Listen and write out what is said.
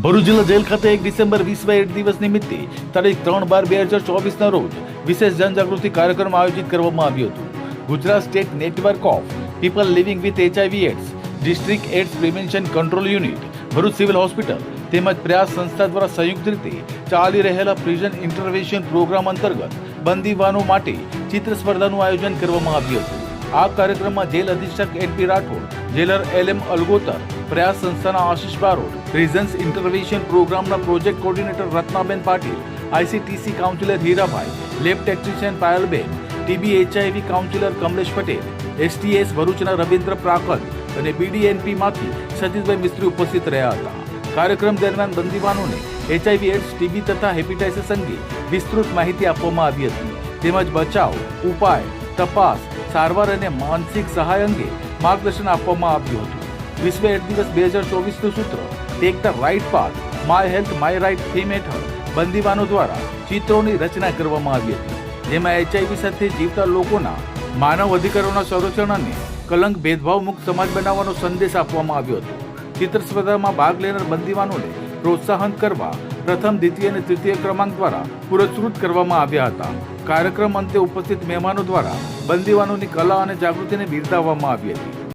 ભરૂચ જિલ્લા જેલ ખાતે 1 ડિસેમ્બર વિશ્વ એઇડ્સ દિવસ નિમિત્તે તારીખ 3/12/2024 રોજ વિશેષ જનજાગૃતિ કાર્યક્રમ આયોજિત કરવામાં આવ્યો હતો। Gujarat state network of people living with HIV AIDS district AIDS prevention control unit Bharuch civil hospital તેમજ પ્રયાસ સંસ્થા દ્વારા સંયુક્ત રીતે ચાલી રહેલા પ્રિઝન ઇન્ટરવેન્શન પ્રોગ્રામ અંતર્ગત બંદીવાનો માટે ચિત્ર સ્પર્ધાનું આયોજન કરવામાં આવ્યું હતું। આ કાર્યક્રમમાં જેલ અધિક્ષક NP Rathod, jailer LM Algotar, Prayas સંસ્થાના આશિષ બારોટ, પ્રિઝન્સ ઇન્ટરવેન્શન પ્રોગ્રામના project coordinator Ratnaben Patil, ICTC counsellor Hirabhai, lab technician Payalben, TB HIV counsellor Kamlesh Patel, STS ભરૂચના રવિન્દ્ર પ્રાકલ અને BDNP માંથી સતીશભાઈ મિસ્ત્રી ઉપસ્થિત રહ્યા હતા। કાર્યક્રમ દરમિયાન બંદીવાનોને HIV એઇડ્સ, TB તથા હેપેટાઇટિસ અંગે વિસ્તૃત માહિતી આપવામાં આવી હતી તેમજ બચાવ, ઉપાય, તપાસ, સારવાર અને માનસિક સહાય અંગે માર્ગદર્શન આપવામાં આવ્યું હતું। વિશ્વ એઇડ્સ દિવસ 2024નું સૂત્ર take the right path, my health my right theme હેઠળ બંદીવાનો દ્વારા ચિત્રોની રચના કરવામાં આવી હતી જેમાં HIV સાથે જીવતા લોકોના માનવ અધિકારોના સંરક્ષણ અને કલંક ભેદભાવ મુક્ત સમાજ બનાવવાનો સંદેશ આપવામાં આવ્યો હતો। ચિત્ર સ્પર્ધામાં ભાગ લેનાર બંદીવાનોને પ્રોત્સાહન કરવા પ્રથમ, દ્વિતીય અને તૃતીય ક્રમાંક દ્વારા પુરસ્કૃત કરવામાં આવ્યા હતા। કાર્યક્રમ અંતે ઉપસ્થિત મહેમાનો દ્વારા બંદીવાનોની કલા અને જાગૃતિને બિરદાવવામાં આવી હતી।